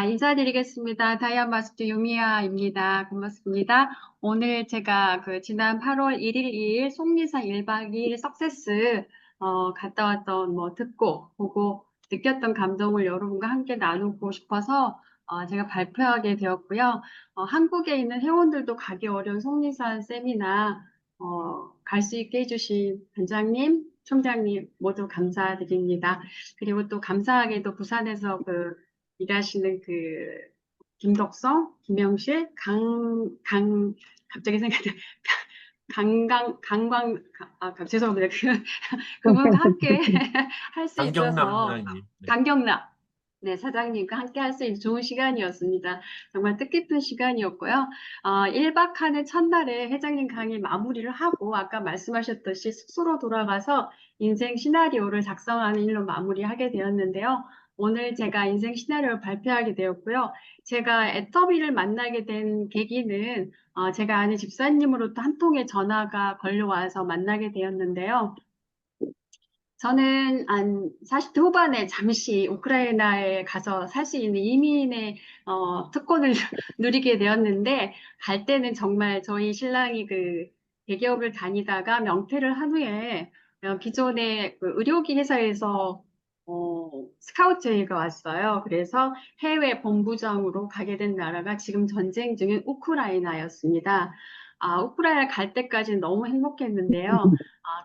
인사드리겠습니다. 다이아마스트 유미야입니다. 고맙습니다. 오늘 제가 지난 8월 1일 2일 속리산 1박 2일 석세스 갔다 왔던 듣고 보고 느꼈던 감동을 여러분과 함께 나누고 싶어서 제가 발표하게 되었고요. 한국에 있는 회원들도 가기 어려운 속리산 세미나 갈 수 있게 해주신 반장님, 총장님 모두 감사드립니다. 그리고 또 감사하게도 부산에서 일하시는 김덕성, 김영실, 갑자기 생각나, 죄송합니다. 그분과 함께 할 수 강경남 있어서, 사장님. 네. 강경남, 네, 사장님과 함께 할 수 있는 좋은 시간이었습니다. 정말 뜻깊은 시간이었고요. 1박 하는 첫날에 회장님 강의 마무리를 하고, 아까 말씀하셨듯이 숙소로 돌아가서 인생 시나리오를 작성하는 일로 마무리하게 되었는데요. 오늘 제가 인생 시나리오를 발표하게 되었고요. 제가 애터비를 만나게 된 계기는 제가 아는 집사님으로부터 한 통의 전화가 걸려와서 만나게 되었는데요. 저는 한 40대 후반에 잠시 우크라이나에 가서 살 수 있는 이민의 특권을 누리게 되었는데, 갈 때는 정말 저희 신랑이 대기업을 다니다가 명퇴를 한 후에 기존의 의료기 회사에서 스카우트 제의가 왔어요. 그래서 해외 본부장으로 가게 된 나라가 지금 전쟁 중인 우크라이나였습니다. 우크라이나 갈 때까지는 너무 행복했는데요.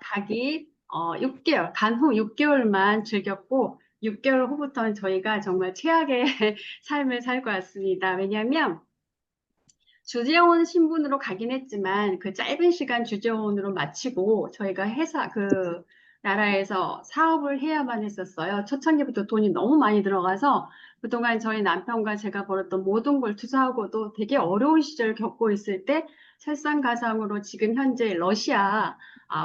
가기 6개월, 간 후 6개월만 즐겼고, 6개월 후부터는 저희가 정말 최악의 삶을 살고 왔습니다. 왜냐하면 주재원 신분으로 가긴 했지만 그 짧은 시간 주재원으로 마치고 저희가 나라에서 사업을 해야만 했었어요. 초창기부터 돈이 너무 많이 들어가서 그동안 저희 남편과 제가 벌었던 모든 걸 투자하고도 되게 어려운 시절을 겪고 있을 때 설상가상으로 지금 현재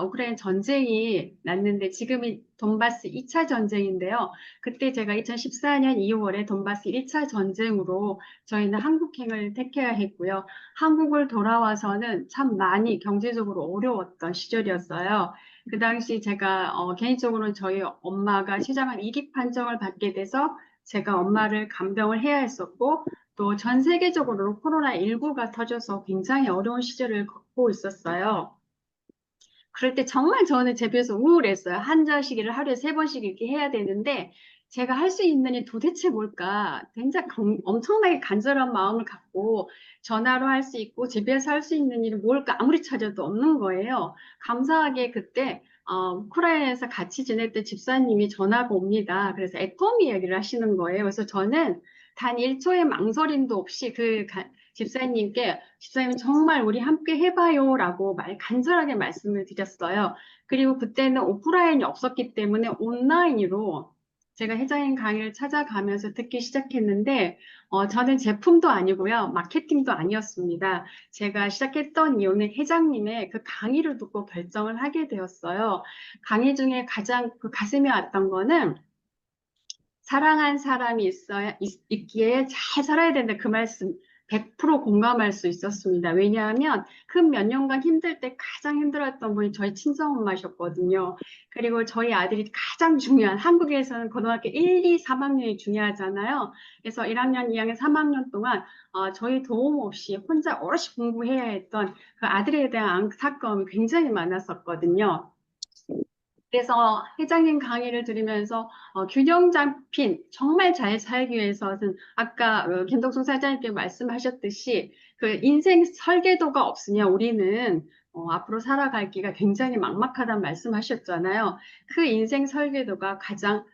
우크라이나 전쟁이 났는데 지금이 돈바스 2차 전쟁인데요. 그때 제가 2014년 2월에 돈바스 1차 전쟁으로 저희는 한국행을 택해야 했고요. 한국을 돌아와서는 참 많이 경제적으로 어려웠던 시절이었어요. 그 당시 제가 개인적으로는 저희 엄마가 시장한 이기 판정을 받게 돼서 제가 엄마를 간병을 해야 했었고 또 전 세계적으로 코로나19가 터져서 굉장히 어려운 시절을 겪고 있었어요. 그럴 때 정말 저는 제 배에서 우울했어요. 한자식이를 하루에 3번씩 이렇게 해야 되는데 제가 할 수 있는 일 도대체 뭘까? 굉장히 엄청나게 간절한 마음을 갖고 전화로 할 수 있고 집에서 할 수 있는 일이 뭘까? 아무리 찾아도 없는 거예요. 감사하게 그때 우크라이나에서 같이 지냈던 집사님이 전화가 옵니다. 그래서 애터미 이야기를 하시는 거예요. 그래서 저는 단 1초의 망설임도 없이 집사님 정말 우리 함께 해봐요라고 간절하게 말씀을 드렸어요. 그리고 그때는 오프라인이 없었기 때문에 온라인으로 제가 회장님 강의를 찾아가면서 듣기 시작했는데, 저는 제품도 아니고요, 마케팅도 아니었습니다. 제가 시작했던 이유는 회장님의 그 강의를 듣고 결정을 하게 되었어요. 강의 중에 가장 가슴에 왔던 거는 사랑한 사람이 있기에 잘 살아야 된다. 그 말씀 100% 공감할 수 있었습니다. 왜냐하면 그 몇 년간 힘들 때 가장 힘들었던 분이 저희 친정엄마셨거든요. 그리고 저희 아들이 가장 중요한, 한국에서는 고등학교 1, 2, 3학년이 중요하잖아요. 그래서 1학년, 2학년, 3학년 동안 저희 도움 없이 혼자 오롯이 공부해야 했던 그 아들에 대한 안타까움이 굉장히 많았었거든요. 그래서 회장님 강의를 들으면서 균형 잡힌 정말 잘 살기 위해서는 아까 김덕순 사장님께 말씀하셨듯이 그 인생 설계도가 없으면 우리는 앞으로 살아갈 기가 굉장히 막막하다는 말씀하셨잖아요. 그 인생 설계도가 가장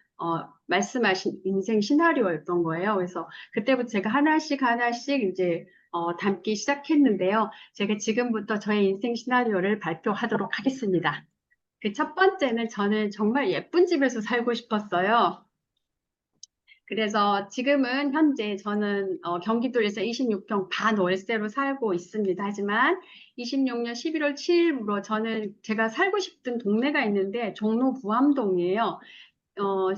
말씀하신 인생 시나리오였던 거예요. 그래서 그때부터 제가 하나씩 하나씩 이제 담기 시작했는데요. 제가 지금부터 저의 인생 시나리오를 발표하도록 하겠습니다. 그 첫 번째는 저는 정말 예쁜 집에서 살고 싶었어요. 그래서 지금은 현재 저는 경기도에서 26평 반월세로 살고 있습니다. 하지만 26년 11월 7일부로 저는 제가 살고 싶은 동네가 있는데 종로 부암동이에요. 어,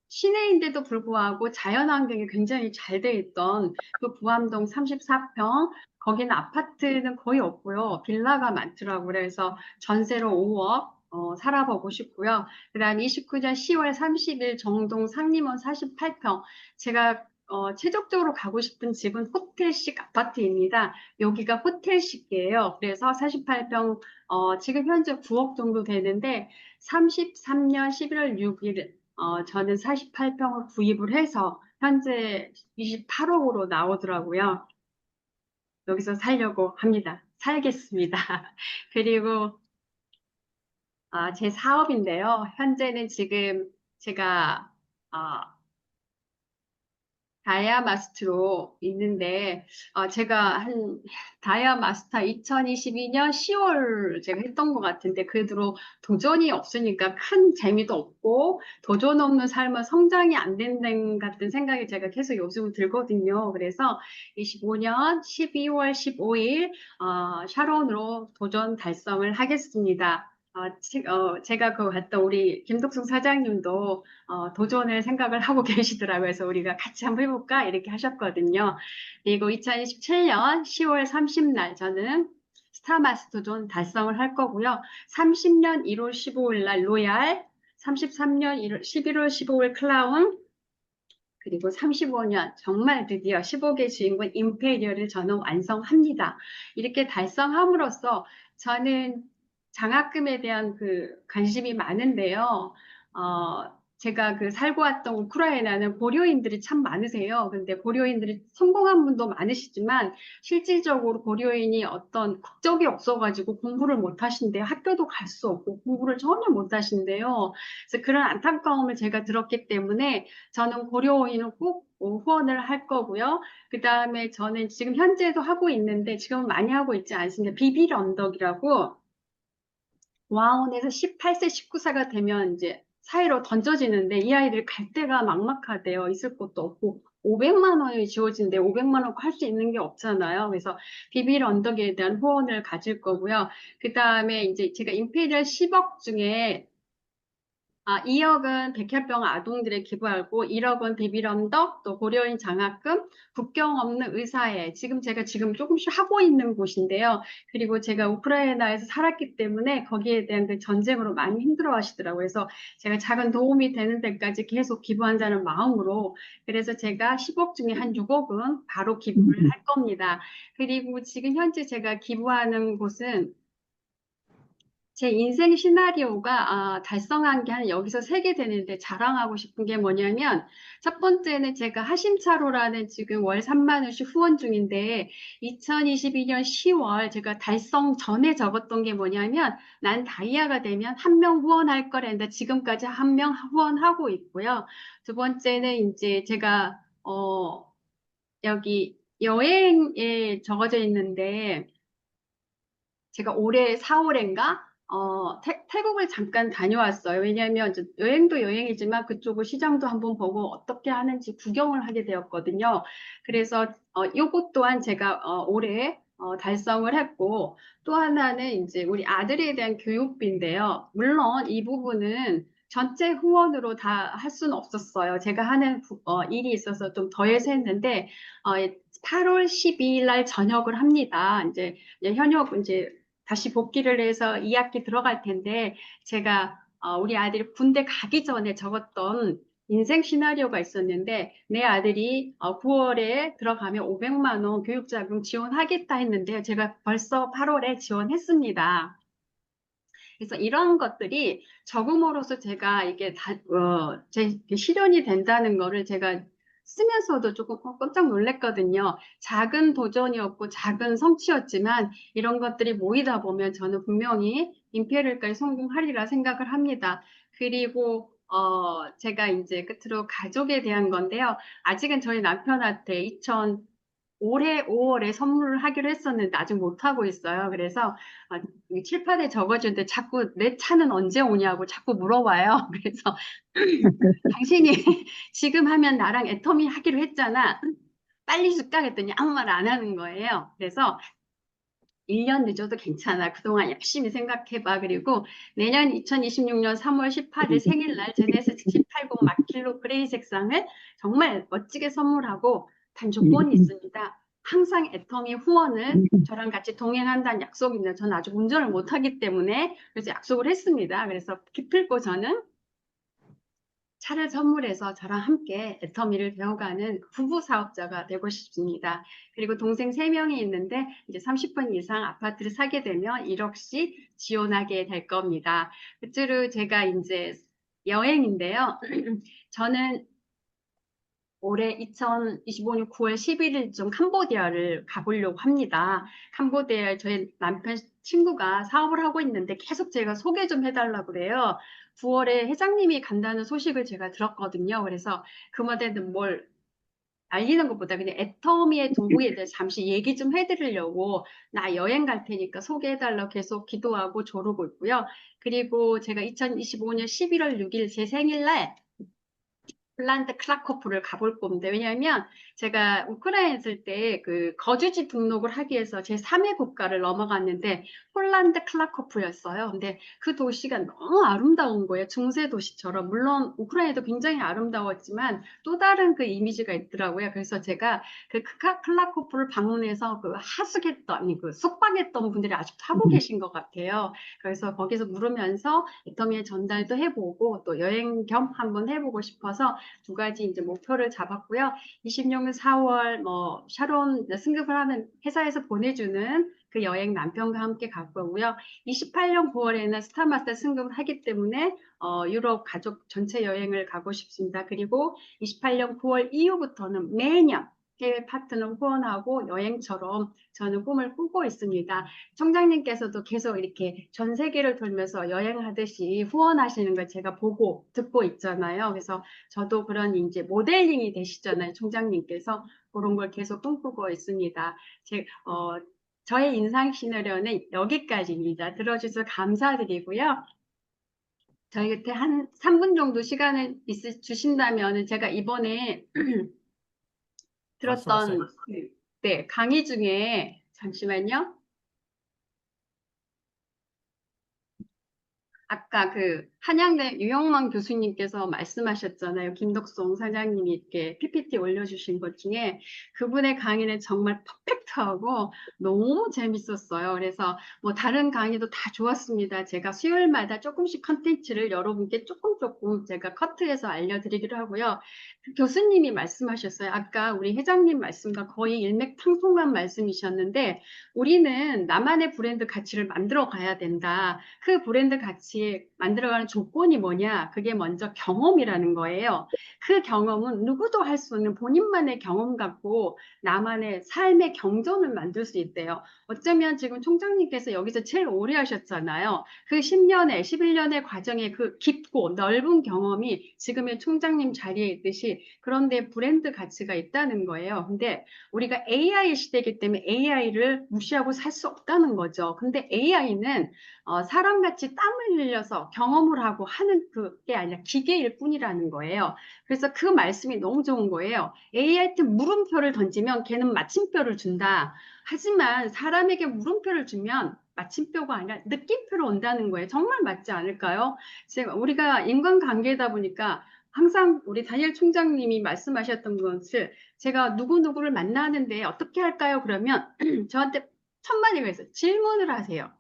시내인데도 불구하고 자연환경이 굉장히 잘 돼 있던 그 부암동 34평, 거기는 아파트는 거의 없고요. 빌라가 많더라고요. 그래서 전세로 5억 살아보고 싶고요. 그 다음 29년 10월 30일 정동 상림원 48평. 제가 최종적으로 가고 싶은 집은 호텔식 아파트입니다. 여기가 호텔식이에요. 그래서 48평, 지금 현재 9억 정도 되는데, 33년 11월 6일, 저는 48평을 구입을 해서 현재 28억으로 나오더라고요. 여기서 살려고 합니다. 살겠습니다. 그리고, 제 사업인데요. 현재는 지금 제가, 아, 다이아 마스터로 있는데, 제가 다이아 마스터 2022년 10월 제가 했던 것 같은데, 그 뒤로 도전이 없으니까 큰 재미도 없고, 도전 없는 삶은 성장이 안 된다는 같은 생각이 제가 계속 요즘 들거든요. 그래서 25년 12월 15일, 샤론으로 도전 달성을 하겠습니다. 제가 그 갔던 우리 김덕숙 사장님도 도전을 생각을 하고 계시더라고요. 그래서 우리가 같이 한번 해볼까? 이렇게 하셨거든요. 그리고 2027년 10월 30날 저는 스타마스 도전 달성을 할 거고요. 30년 1월 15일 날 로얄, 33년 11월 15일 클라운, 그리고 35년 정말 드디어 15개 주인공 임페리얼을 저는 완성합니다. 이렇게 달성함으로써 저는 장학금에 대한 그 관심이 많은데요. 제가 그 살고 왔던 우크라이나는 고려인들이 참 많으세요. 근데 고려인들이 성공한 분도 많으시지만 실질적으로 고려인이 어떤 국적이 없어가지고 공부를 못 하신대요. 학교도 갈 수 없고 공부를 전혀 못 하신대요. 그래서 그런 안타까움을 제가 들었기 때문에 저는 고려인을 꼭 후원을 할 거고요. 그 다음에 저는 지금 현재도 하고 있는데 지금은 많이 하고 있지 않습니다. 비빌 언덕이라고 와운에서 18세, 19세가 되면 이제 사회로 던져지는데 이 아이들 갈 데가 막막하대요. 있을 곳도 없고 500만 원이 지원진데 500만 원 할 수 있는 게 없잖아요. 그래서 비빌 언덕에 대한 후원을 가질 거고요. 그 다음에 이제 제가 임페리얼 10억 중에 2억은 백혈병 아동들에 기부하고 1억은 비비런덕, 또 고려인 장학금, 국경 없는 의사회. 제가 지금 조금씩 하고 있는 곳인데요. 그리고 제가 우크라이나에서 살았기 때문에 거기에 대한 그 전쟁으로 많이 힘들어 하시더라고요. 그래서 제가 작은 도움이 되는 데까지 계속 기부한다는 마음으로 그래서 제가 10억 중에 한 6억은 바로 기부를 할 겁니다. 그리고 지금 현재 제가 기부하는 곳은 제 인생 시나리오가 달성한 게 한 여기서 세 개 되는데 자랑하고 싶은 게 뭐냐면 첫 번째는 제가 하심차로라는 지금 월 3만 원씩 후원 중인데 2022년 10월 제가 달성 전에 적었던 게 뭐냐면 난 다이아가 되면 한 명 후원할 거랬는데 지금까지 한 명 후원하고 있고요. 두 번째는 이제 제가 여기 여행에 적어져 있는데 제가 올해 4월인가 태국을 잠깐 다녀왔어요. 왜냐하면 이제 여행도 여행이지만 그쪽을 시장도 한번 보고 어떻게 하는지 구경을 하게 되었거든요. 그래서 요것 또한 제가 올해 달성을 했고 또 하나는 이제 우리 아들에 대한 교육비인데요. 물론 이 부분은 전체 후원으로 다 할 수는 없었어요. 제가 하는 일이 있어서 좀 더해서 했는데 8월 12일 날 전역을 합니다. 이제 현역 이제 다시 복귀를 해서 2학기 들어갈 텐데 제가 우리 아들이 군대 가기 전에 적었던 인생 시나리오가 있었는데 내 아들이 9월에 들어가면 500만 원 교육자금 지원하겠다 했는데요. 제가 벌써 8월에 지원했습니다. 그래서 이런 것들이 적음으로써 제가 이게 제 실현이 된다는 거를 제가 쓰면서도 조금 깜짝 놀랐거든요. 작은 도전이었고 작은 성취였지만 이런 것들이 모이다 보면 저는 분명히 임페리얼까지 성공하리라 생각을 합니다. 그리고 제가 이제 끝으로 가족에 대한 건데요. 아직은 저희 남편한테 올해 5월에 선물을 하기로 했었는데 아직 못하고 있어요. 그래서 칠판에 적어주는데 자꾸 내 차는 언제 오냐고 자꾸 물어봐요. 그래서 당신이 지금 하면 나랑 애터미 하기로 했잖아. 빨리 줄까 했더니 아무 말 안 하는 거예요. 그래서 1년 늦어도 괜찮아. 그동안 열심히 생각해봐. 그리고 내년 2026년 3월 18일 생일날 제네시스 780 마킬로 그레이 색상을 정말 멋지게 선물하고 단 조건이 있습니다. 항상 애터미 후원을 저랑 같이 동행한다는 약속입니다. 저는 아직 운전을 못하기 때문에 그래서 약속을 했습니다. 그래서 기필코 저는 차를 선물해서 저랑 함께 애터미를 배워가는 부부 사업자가 되고 싶습니다. 그리고 동생 3명이 있는데 이제 30분 이상 아파트를 사게 되면 1억씩 지원하게 될 겁니다. 끝으로 제가 이제 여행인데요. 저는 올해 2025년 9월 11일 좀 캄보디아를 가보려고 합니다. 캄보디아에 저희 남편 친구가 사업을 하고 있는데 계속 제가 소개 좀 해달라고 그래요. 9월에 회장님이 간다는 소식을 제가 들었거든요. 그래서 그마다는 뭘 알리는 것보다 그냥 애터미의 동북에 대해서 잠시 얘기 좀 해드리려고 나 여행 갈 테니까 소개해달라고 계속 기도하고 조르고 있고요. 그리고 제가 2025년 11월 6일 제 생일날 폴란드 크라코프를 가볼 겁니다. 왜냐하면 제가 우크라이나에 있을 때 그 거주지 등록을 하기 위해서 제 3회 국가를 넘어갔는데 폴란드 크라코프였어요. 근데 그 도시가 너무 아름다운 거예요. 중세 도시처럼. 물론 우크라이나도 굉장히 아름다웠지만 또 다른 그 이미지가 있더라고요. 그래서 제가 그 크라코프를 방문해서 그 하숙했던, 아니 그 숙박했던 분들이 아직도 하고 계신 것 같아요. 그래서 거기서 물으면서 애터미에 전달도 해보고 또 여행 겸 한번 해보고 싶어서 2가지 이제 목표를 잡았고요. 26년 4월 뭐 샤론 승급을 하는 회사에서 보내주는 그 여행 남편과 함께 갈 거고요. 28년 9월에는 스타마스터 승급을 하기 때문에 유럽 가족 전체 여행을 가고 싶습니다. 그리고 28년 9월 이후부터는 매년 해외 파트너 후원하고 여행처럼 저는 꿈을 꾸고 있습니다. 총장님께서도 계속 이렇게 전 세계를 돌면서 여행하듯이 후원하시는 걸 제가 보고 듣고 있잖아요. 그래서 저도 그런 이제 모델링이 되시잖아요. 총장님께서 그런 걸 계속 꿈꾸고 있습니다. 저의 인상 시나리오는 여기까지입니다. 들어주셔서 감사드리고요. 저희 그때 한 3분 정도 시간을 주신다면 제가 이번에 말씀하세요. 들었던 네, 강의 중에 잠시만요. 아까 그 한양대 유영만 교수님께서 말씀하셨잖아요. 김덕송 사장님이 이렇게 PPT 올려주신 것 중에 그분의 강의는 정말 퍼펙트하고 너무 재밌었어요. 그래서 뭐 다른 강의도 다 좋았습니다. 제가 수요일마다 조금씩 컨텐츠를 여러분께 조금 제가 커트해서 알려드리기로 하고요. 그 교수님이 말씀하셨어요. 아까 우리 회장님 말씀과 거의 일맥상통한 말씀이셨는데 우리는 나만의 브랜드 가치를 만들어 가야 된다. 그 브랜드 가치 만들어가는 조건이 뭐냐? 그게 먼저 경험이라는 거예요. 그 경험은 누구도 할 수 없는 본인만의 경험 갖고 나만의 삶의 경전을 만들 수 있대요. 어쩌면 지금 총장님께서 여기서 제일 오래 하셨잖아요. 그 10년의, 11년의 과정의 그 깊고 넓은 경험이 지금의 총장님 자리에 있듯이 그런데 브랜드 가치가 있다는 거예요. 근데 우리가 AI 시대이기 때문에 AI를 무시하고 살 수 없다는 거죠. 근데 AI는 사람같이 땀을 흘려서 경험을 하고 하는 그게 아니라 기계일 뿐이라는 거예요. 그래서 그 말씀이 너무 좋은 거예요. AI한테 물음표를 던지면 걔는 마침표를 준다. 하지만 사람에게 물음표를 주면 마침표가 아니라 느낌표로 온다는 거예요. 정말 맞지 않을까요? 우리가 인간관계다 보니까 항상 우리 다니엘 총장님이 말씀하셨던 것을 제가 누구누구를 만나는데 어떻게 할까요? 그러면 저한테 첫 마디가 있어요. 질문을 하세요.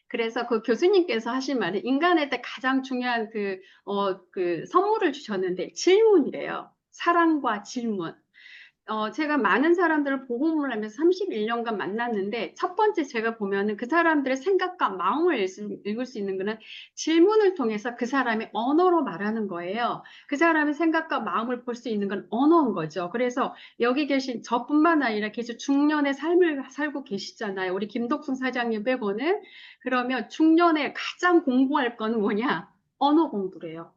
그래서 그 교수님께서 하신 말은 인간한테 가장 중요한 그 선물을 주셨는데 질문이래요. 사랑과 질문. 제가 많은 사람들을 보험을 하면서 31년간 만났는데 첫 번째 제가 보면은 그 사람들의 생각과 마음을 읽을 수 있는 거는 질문을 통해서 그 사람의 언어로 말하는 거예요. 그 사람의 생각과 마음을 볼 수 있는 건 언어인 거죠. 그래서 여기 계신 저뿐만 아니라 계속 중년의 삶을 살고 계시잖아요. 우리 김덕순 사장님 빼고는. 그러면 중년에 가장 공부할 건 뭐냐? 언어 공부래요.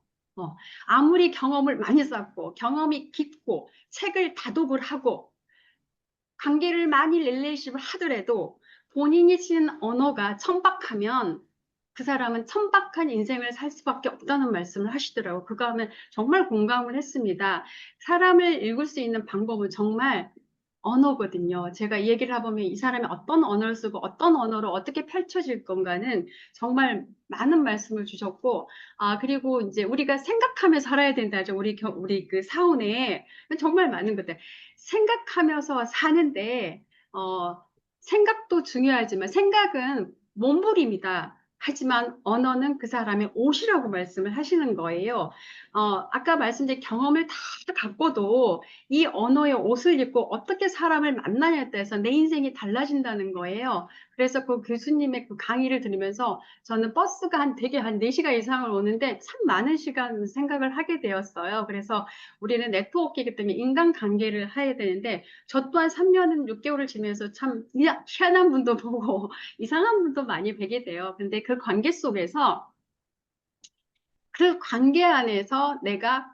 아무리 경험을 많이 쌓고 경험이 깊고 책을 다독을 하고 관계를 많이 릴레이십을 하더라도 본인이 쓰는 언어가 천박하면 그 사람은 천박한 인생을 살 수밖에 없다는 말씀을 하시더라고요. 그거 하면 정말 공감을 했습니다. 사람을 읽을 수 있는 방법은 정말 언어거든요. 제가 이 얘기를 해보면 이 사람이 어떤 언어를 쓰고 어떤 언어로 어떻게 펼쳐질 건가는 정말 많은 말씀을 주셨고, 그리고 이제 우리가 생각하며 살아야 된다죠. 우리 그 사원에 정말 많은 것들. 생각하면서 사는데, 생각도 중요하지만 생각은 몸부림이다. 하지만 언어는 그 사람의 옷이라고 말씀을 하시는 거예요. 아까 말씀드린 경험을 다 갖고도 이 언어의 옷을 입고 어떻게 사람을 만나냐에 따라서 내 인생이 달라진다는 거예요. 그래서 그 교수님의 그 강의를 들으면서 저는 버스가 되게 한 4시간 이상을 오는데 참 많은 시간 생각을 하게 되었어요. 그래서 우리는 네트워크이기 때문에 인간관계를 해야 되는데 저 또한 3년 6개월을 지내면서 참 희한한 분도 보고 이상한 분도 많이 뵈게 돼요. 근데 그 관계 속에서 그 관계 안에서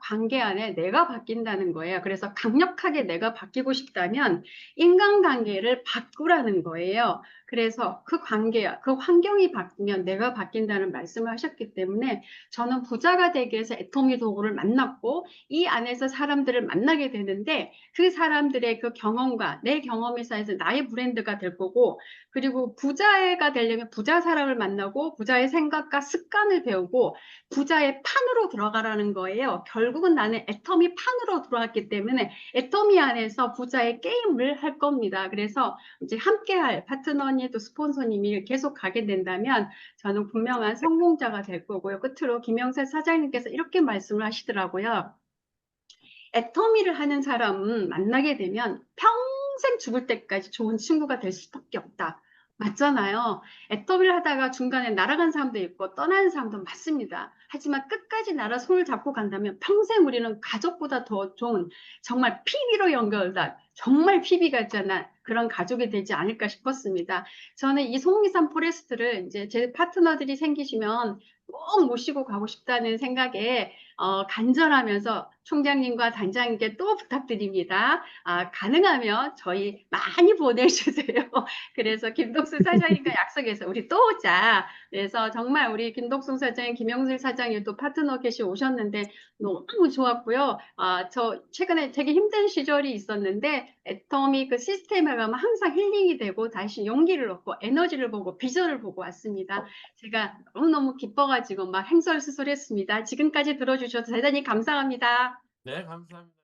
관계 안에 내가 바뀐다는 거예요. 그래서 강력하게 내가 바뀌고 싶다면 인간관계를 바꾸라는 거예요. 그래서 그 환경이 바뀌면 내가 바뀐다는 말씀을 하셨기 때문에 저는 부자가 되기 위해서 애터미 도구를 만났고 이 안에서 사람들을 만나게 되는데 그 사람들의 그 경험과 내 경험에 쌓여서 나의 브랜드가 될 거고 그리고 부자가 되려면 부자 사람을 만나고 부자의 생각과 습관을 배우고 부자의 판으로 들어가라는 거예요. 결국은 나는 애터미 판으로 들어왔기 때문에 애터미 안에서 부자의 게임을 할 겁니다. 그래서 이제 함께할 파트너님 또 스폰서님이 계속 가게 된다면 저는 분명한 성공자가 될 거고요. 끝으로 김영세 사장님께서 이렇게 말씀을 하시더라고요. 애터미를 하는 사람은 만나게 되면 평생 죽을 때까지 좋은 친구가 될 수밖에 없다. 맞잖아요. 애터미를 하다가 중간에 날아간 사람도 있고 떠나는 사람도 맞습니다. 하지만 끝까지 나라 손을 잡고 간다면 평생 우리는 가족보다 더 좋은 정말 피비로 연결된 정말 피비 같잖아 그런 가족이 되지 않을까 싶었습니다. 저는 이 속리산 포레스트를 이제 제 파트너들이 생기시면 꼭 모시고 가고 싶다는 생각에 간절하면서 총장님과 단장님께 또 부탁드립니다. 가능하면 저희 많이 보내주세요. 그래서 김덕수 사장님과 약속해서 우리 또 오자. 그래서 정말 우리 김덕수 사장님, 김영슬 사장님 또 파트너 계시 오셨는데 너무 좋았고요. 저 최근에 되게 힘든 시절이 있었는데 애터미 그 시스템에 가면 항상 힐링이 되고 다시 용기를 얻고 에너지를 보고 비전을 보고 왔습니다. 제가 너무너무 기뻐가지고 막 행설수설했습니다. 지금까지 들어주셔서 대단히 감사합니다. 네, 감사합니다.